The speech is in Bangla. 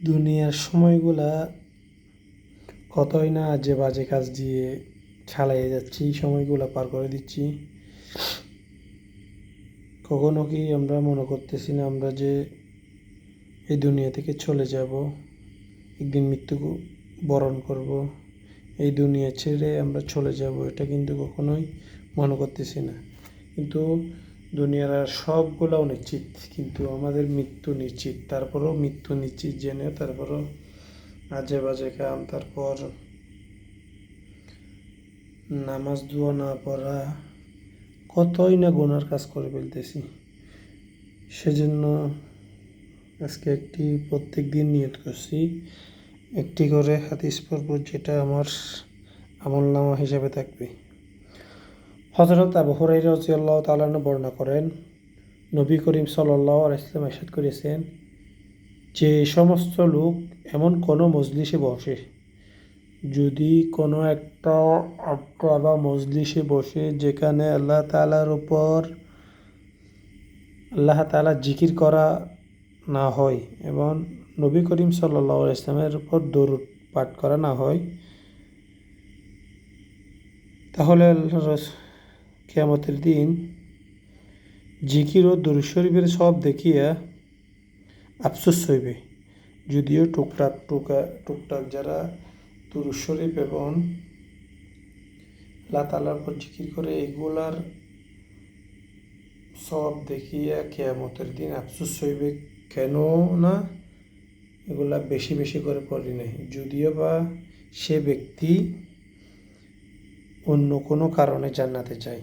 দুনিয়ার সময়গুলা কতই না আজে বাজে কাজ দিয়ে চালিয়ে যাচ্ছি, সময়গুলা পার করে দিচ্ছি। কখনো কি আমরা মনে করতেছি না আমরা যে এই দুনিয়া থেকে চলে যাব, একদিন মৃত্যু বরণ করব, এই দুনিয়া ছেড়ে আমরা চলে যাব, এটা কিন্তু কখনোই মনে করতেছি না। কিন্তু দুনিয়ার আর সবগুলো অনিশ্চিত, কিন্তু আমাদের মৃত্যু নিশ্চিত। তারপরও মৃত্যু নিশ্চিত জেনে তারপরও আজে বাজে কাম, তারপর নামাজ দোয়া না পড়া, কতই না গুনার কাজ করে ফেলতেছি। সেজন্য আজকে প্রত্যেক দিন নিয়ত করছি একটি করে হাদিস পড়ব, যেটা আমার আমলনামা হিসেবে থাকবে। হযরত আবু হুরায়রা রাদিয়াল্লাহু তাআলা আনহু বর্ণনা করেন, নবী করিম সাল্লাল্লাহু আলাইহি ওয়াসাল্লাম ইরশাদ করেছেন যে সমস্ত লোক এমন কোনো মজলিসে বসে, যদি কোনো একটা আড্ডা বা মজলিসে বসে যেখানে আল্লাহ তাআলা জিকির করা না হয় এবং নবী করিম সাল্লাল্লাহু আলাইহি ওয়াসাল্লামের উপর দরুদ পাঠ করা না হয়, তাহলে কিয়ামতের দিন জিকির ও দরুদ শরীফের সব দেখিয়া আফসোস হইবে। যদিও টুকটাক যারা দরুদ শরীফ এবং আল্লাহ তাআলার উপর জিকির করে, এগুলার সব দেখিয়া কিয়ামতের দিন আফসোস হইবে, কেন না এগুলা বেশি বেশি করে পড়ি নাই। যদিও বা সে ব্যক্তি অন্য কোনো কারণে জান্নাতে যায়।